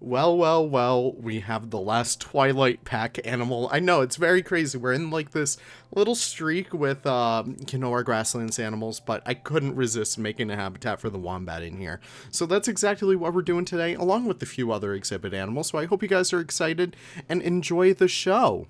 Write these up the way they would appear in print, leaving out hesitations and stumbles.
Well, we have the last Twilight Pack animal. I know, it's very crazy. We're in like this little streak with, our Grasslands animals, but I couldn't resist making a habitat for the Wombat in here. So that's exactly what we're doing today, along with a few other exhibit animals. So I hope you guys are excited and enjoy the show.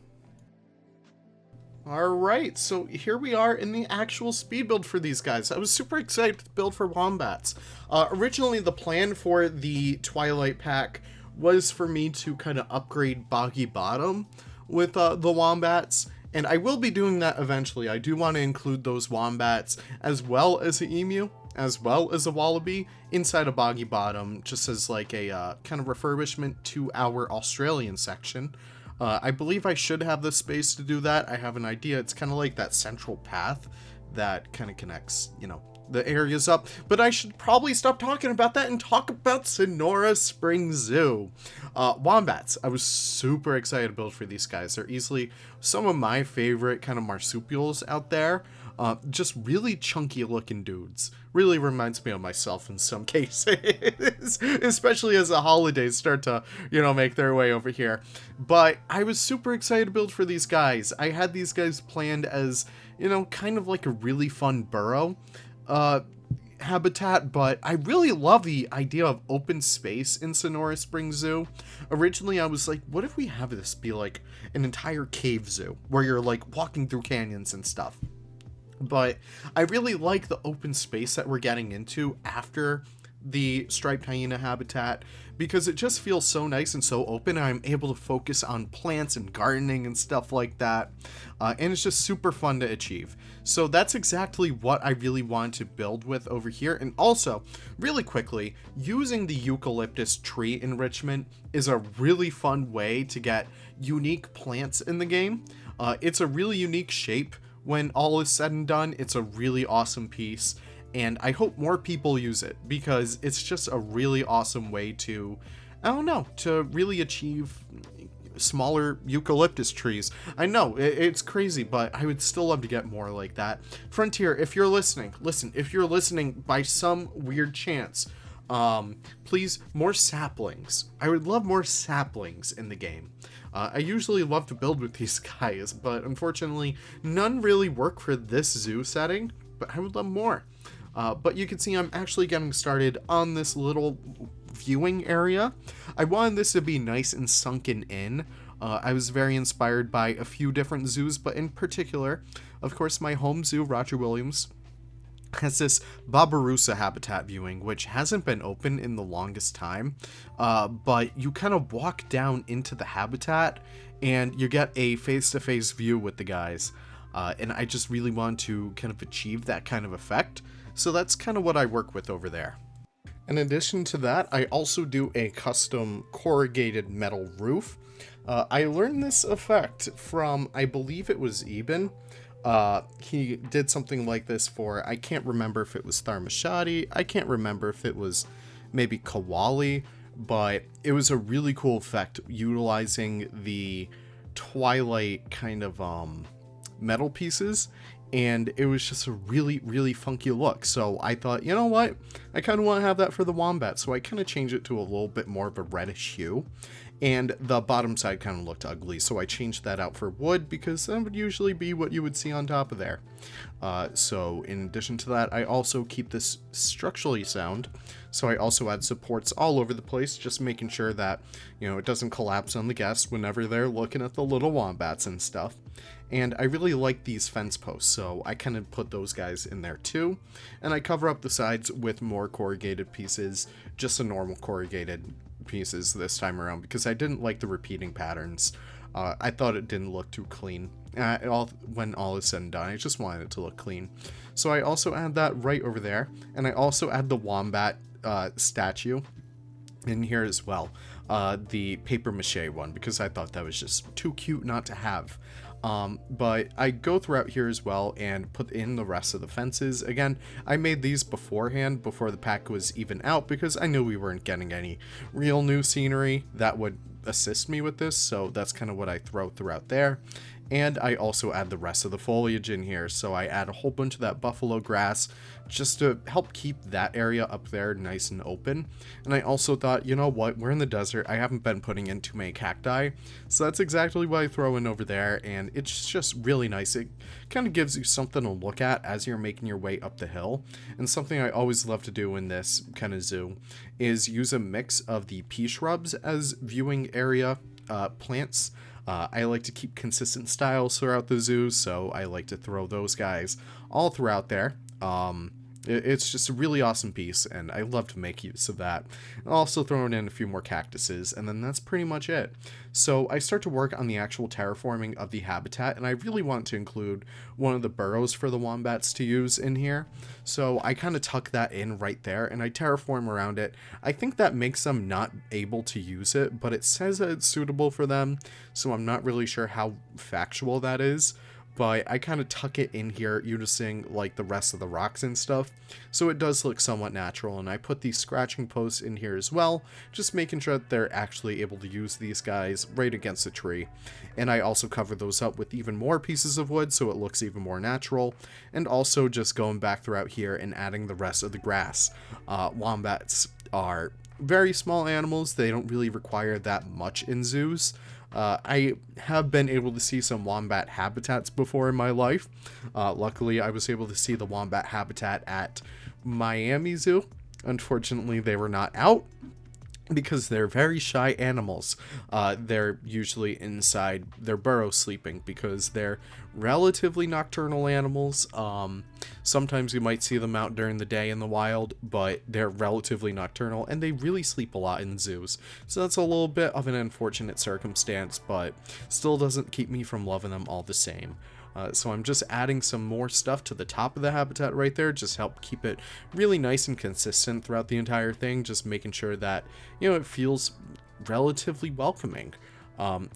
Alright, so here we are in the actual speed build for these guys. I was super excited to build for Wombats. Originally, the plan for the Twilight Pack was for me to kind of upgrade Boggy Bottom with the Wombats, and I will be doing that eventually. I do want to include those Wombats as well as an Emu, as well as a Wallaby, inside a Boggy Bottom, just as like a kind of refurbishment to our Australian section. I believe I should have the space to do that. I have an idea. It's kind of like that central path that kind of connects, the areas up. But I should probably stop talking about that and talk about Sonora Spring Zoo. Wombats. I was super excited to build for these guys. They're easily some of my favorite kind of marsupials out there. Just really chunky looking dudes. Really reminds me of myself in some cases, especially as the holidays start to, make their way over here. But I was super excited to build for these guys. I had these guys planned as, kind of like a really fun burrow habitat, but I really love the idea of open space in Sonora Spring Zoo. Originally, I was like, what if we have this be like an entire cave zoo where you're like walking through canyons and stuff? But I really like the open space that we're getting into after the striped hyena habitat, because it just feels so nice and so open, and I'm able to focus on plants and gardening and stuff like that, and it's just super fun to achieve. So that's exactly what I really want to build with over here. And also, really quickly, using the eucalyptus tree enrichment is a really fun way to get unique plants in the game. It's a really unique shape. When all is said and done, it's a really awesome piece, and I hope more people use it, because it's just a really awesome way to, to really achieve smaller eucalyptus trees. I know, it's crazy, but I would still love to get more like that. Frontier, if you're listening, if you're listening by some weird chance, please, more saplings. I would love more saplings in the game. I usually love to build with these guys, but unfortunately, none really work for this zoo setting, but I would love more. But you can see I'm actually getting started on this little viewing area. I wanted this to be nice and sunken in. I was very inspired by a few different zoos, but in particular, of course, my home zoo, Roger Williams, has this Babirusa habitat viewing, which hasn't been open in the longest time, but you kind of walk down into the habitat and you get a face-to-face view with the guys, and I just really want to kind of achieve that kind of effect, so that's kind of what I work with over there. In addition to that, I also do a custom corrugated metal roof. I learned this effect from, I believe it was Eben. He did something like this for, I can't remember if it was Tharmashadi, I can't remember if it was maybe Kawali, but it was a really cool effect utilizing the Twilight kind of metal pieces, and it was just a really, really funky look. So I thought, you know what, I kind of want to have that for the Wombat, so I kind of changed it to a little bit more of a reddish hue. And the bottom side kind of looked ugly, so I changed that out for wood, because that would usually be what you would see on top of there. So in addition to that, I also keep this structurally sound, so I also add supports all over the place, just making sure that, it doesn't collapse on the guests whenever they're looking at the little wombats and stuff. And I really like these fence posts, so I kind of put those guys in there too. And I cover up the sides with more corrugated pieces, just a normal corrugated pieces this time around, because I didn't like the repeating patterns. I thought it didn't look too clean. When all is said and done, I just wanted it to look clean. So I also add that right over there, and I also add the wombat statue in here as well, the paper mache one, because I thought that was just too cute not to have. But I go throughout here as well and put in the rest of the fences. Again, I made these beforehand, before the pack was even out, because I knew we weren't getting any real new scenery that would assist me with this, so that's kind of what I throw throughout there. And I also add the rest of the foliage in here. So I add a whole bunch of that buffalo grass just to help keep that area up there nice and open. And I also thought, you know what, we're in the desert. I haven't been putting in too many cacti. So that's exactly what I throw in over there. And it's just really nice. It kind of gives you something to look at as you're making your way up the hill. And something I always love to do in this kind of zoo is use a mix of the pea shrubs as viewing area plants. I like to keep consistent styles throughout the zoo, so I like to throw those guys all throughout there. It's just a really awesome piece, and I love to make use of that. Also throwing in a few more cactuses, and then that's pretty much it. So I start to work on the actual terraforming of the habitat, and I really want to include one of the burrows for the wombats to use in here. So I kind of tuck that in right there, and I terraform around it. I think that makes them not able to use it, but it says that it's suitable for them, so I'm not really sure how factual that is. But I kind of tuck it in here using like the rest of the rocks and stuff, so it does look somewhat natural. And I put these scratching posts in here as well, just making sure that they're actually able to use these guys right against the tree. And I also cover those up with even more pieces of wood so it looks even more natural, and also just going back throughout here and adding the rest of the grass. Wombats are very small animals. They don't really require that much in zoos. I have been able to see some wombat habitats before in my life. Luckily, I was able to see the wombat habitat at Miami Zoo. Unfortunately, they were not out because they're very shy animals. They're usually inside their burrow sleeping because they're relatively nocturnal animals. Sometimes you might see them out during the day in the wild, but they're relatively nocturnal and they really sleep a lot in zoos. So that's a little bit of an unfortunate circumstance, but still doesn't keep me from loving them all the same. So I'm just adding some more stuff to the top of the habitat right there, just help keep it really nice and consistent throughout the entire thing, just making sure that, you know, it feels relatively welcoming.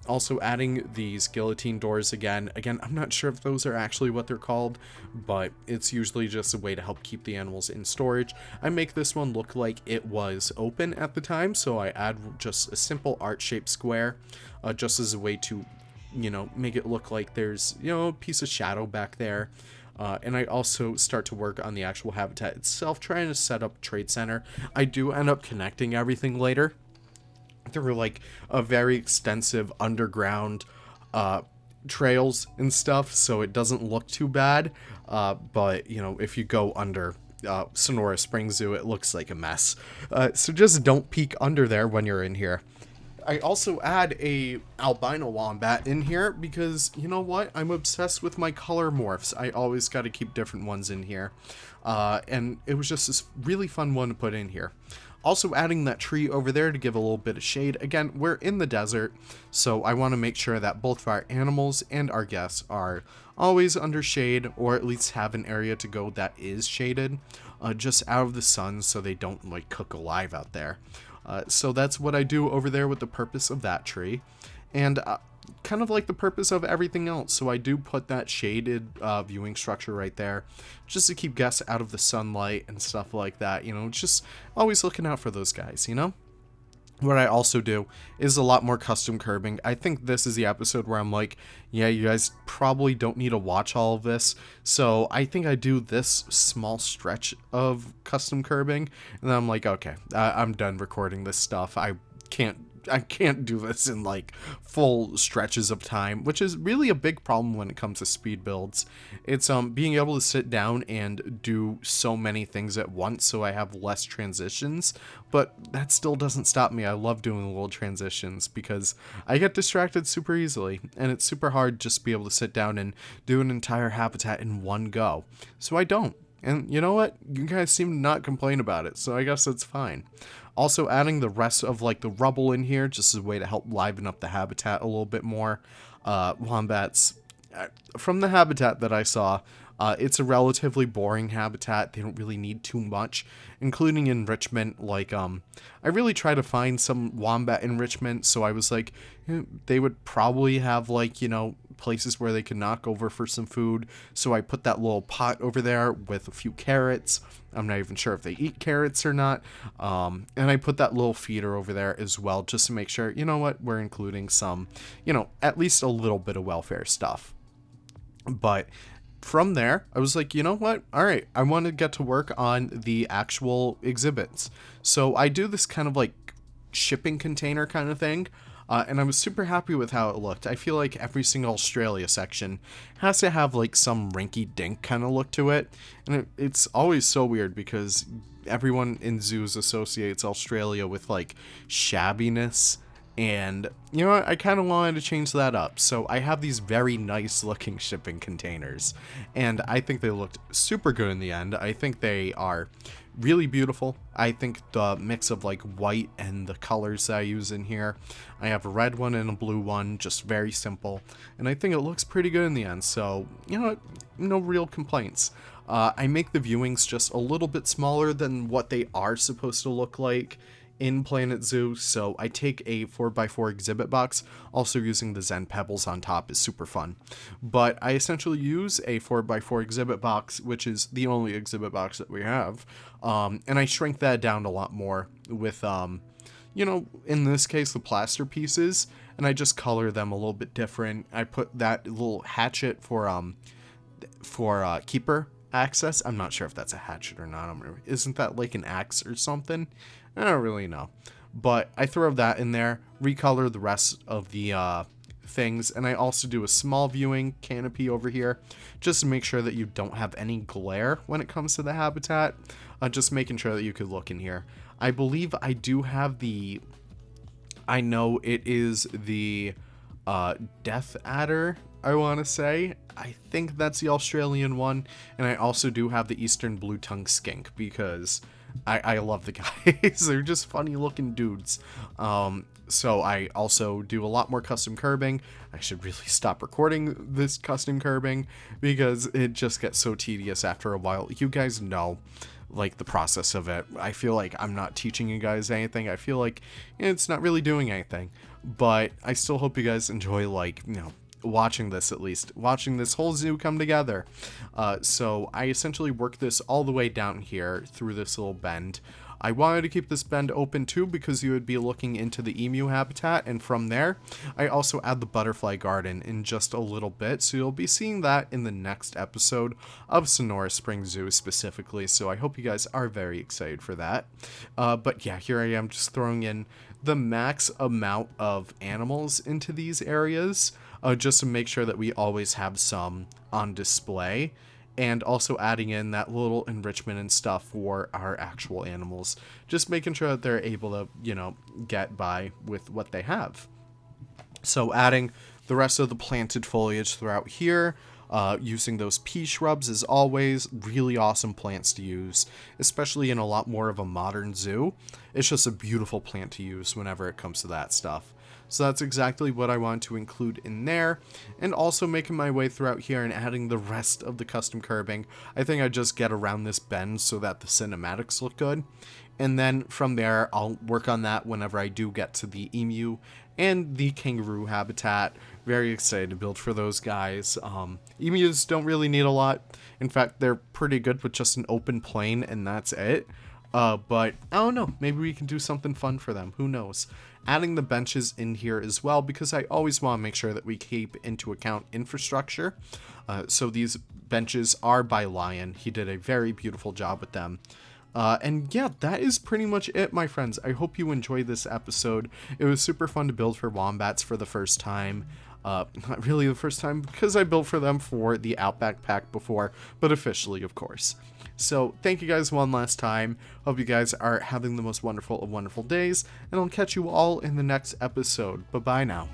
Also adding these guillotine doors again, I'm not sure if those are actually what they're called, but it's usually just a way to help keep the animals in storage. I make this one look like it was open at the time, so I add just a simple art-shaped square, just as a way to, you know, make it look like there's, you know, a piece of shadow back there. And I also start to work on the actual habitat itself, trying to set up trade center. I do end up connecting everything later. There were like a very extensive underground trails and stuff, so it doesn't look too bad. But, you know, if you go under Sonora Springs Zoo, it looks like a mess. So just don't peek under there when you're in here. I also add a albino wombat in here because, you know what, I'm obsessed with my color morphs. I always got to keep different ones in here. And it was just this really fun one to put in here. Also adding that tree over there to give a little bit of shade. Again, we're in the desert, so I want to make sure that both our animals and our guests are always under shade, or at least have an area to go that is shaded, just out of the sun so they don't like cook alive out there. So that's what I do over there with the purpose of that tree. And kind of like the purpose of everything else. So I do put that shaded viewing structure right there just to keep guests out of the sunlight and stuff like that. You know, just always looking out for those guys, you know? What I also do is a lot more custom curbing. I think this is the episode where I'm like, yeah, you guys probably don't need to watch all of this. So I think I do this small stretch of custom curbing, and then I'm like, okay, I'm done recording this stuff. I can't do this in like full stretches of time, which is really a big problem when it comes to speed builds. It's being able to sit down and do so many things at once, so I have less transitions, but that still doesn't stop me. I love doing little transitions because I get distracted super easily, and it's super hard just to be able to sit down and do an entire habitat in one go. So I don't. And you know what? You guys seem to not complain about it, so I guess that's fine. Also adding the rest of like the rubble in here just as a way to help liven up the habitat a little bit more. Wombats, from the habitat that I saw, It's a relatively boring habitat. They don't really need too much, including enrichment. Like, I really try to find some wombat enrichment, so I was like, they would probably have, like, places where they could knock over for some food. So I put that little pot over there with a few carrots. I'm not even sure if they eat carrots or not. And I put that little feeder over there as well, just to make sure, we're including some, at least a little bit of welfare stuff. But from there, I was like, all right, I want to get to work on the actual exhibits. So I do this kind of like shipping container kind of thing. And I was super happy with how it looked. I feel like every single Australia section has to have like some rinky-dink kind of look to it. And it's always so weird because everyone in zoos associates Australia with like shabbiness. And, I kind of wanted to change that up. So I have these very nice looking shipping containers. And I think they looked super good in the end. I think they are really beautiful. I think the mix of like white and the colors that I use in here. I have a red one and a blue one, just very simple. And I think it looks pretty good in the end. So, no real complaints. I make the viewings just a little bit smaller than what they are supposed to look like in Planet Zoo, so I take a 4x4 exhibit box. Also using the Zen pebbles on top is super fun. But I essentially use a 4x4 exhibit box, which is the only exhibit box that we have, and I shrink that down a lot more with, in this case, the plaster pieces, and I just color them a little bit different. I put that little hatchet for keeper access. I'm not sure if that's a hatchet or not. Isn't that like an axe or something? I don't really know. But I throw that in there, recolor the rest of the things, and I also do a small viewing canopy over here, just to make sure that you don't have any glare when it comes to the habitat. Just making sure that you could look in here. I believe I do have I know it is the death adder, I want to say. I think that's the Australian one. And I also do have the eastern blue-tongued skink, because I love the guys. They're just funny looking dudes. So I also do a lot more custom curbing. I should really stop recording this custom curbing because it just gets so tedious after a while. You guys know, like, the process of it. I feel like I'm not teaching you guys anything. I feel like it's not really doing anything. But I still hope you guys enjoy, like, watching this, at least watching this whole zoo come together. So I essentially work this all the way down here through this little bend. I wanted to keep this bend open too because you would be looking into the emu habitat, and from there I also add the butterfly garden in just a little bit, so you'll be seeing that in the next episode of Sonora Springs Zoo specifically, so I hope you guys are very excited for that. But yeah, here I am just throwing in the max amount of animals into these areas, just to make sure that we always have some on display, and also adding in that little enrichment and stuff for our actual animals, just making sure that they're able to, get by with what they have. So adding the rest of the planted foliage throughout here, using those pea shrubs as always, really awesome plants to use, especially in a lot more of a modern zoo. It's just a beautiful plant to use whenever it comes to that stuff. So that's exactly what I want to include in there, and also making my way throughout here and adding the rest of the custom curbing. I think I just get around this bend so that the cinematics look good, and then from there I'll work on that whenever I do get to the emu and the kangaroo habitat. Very excited to build for those guys. Emus don't really need a lot. In fact, they're pretty good with just an open plain and that's it. But I don't know, maybe we can do something fun for them, who knows. Adding the benches in here as well, because I always want to make sure that we keep into account infrastructure. So these benches are by Lion. He did a very beautiful job with them. And yeah, that is pretty much it, my friends. I hope you enjoyed this episode. It was super fun to build for wombats for the first time. Not really the first time, because I built for them for the Outback Pack before, but officially, of course. So thank you guys one last time. Hope you guys are having the most wonderful of wonderful days, and I'll catch you all in the next episode. Bye-bye now.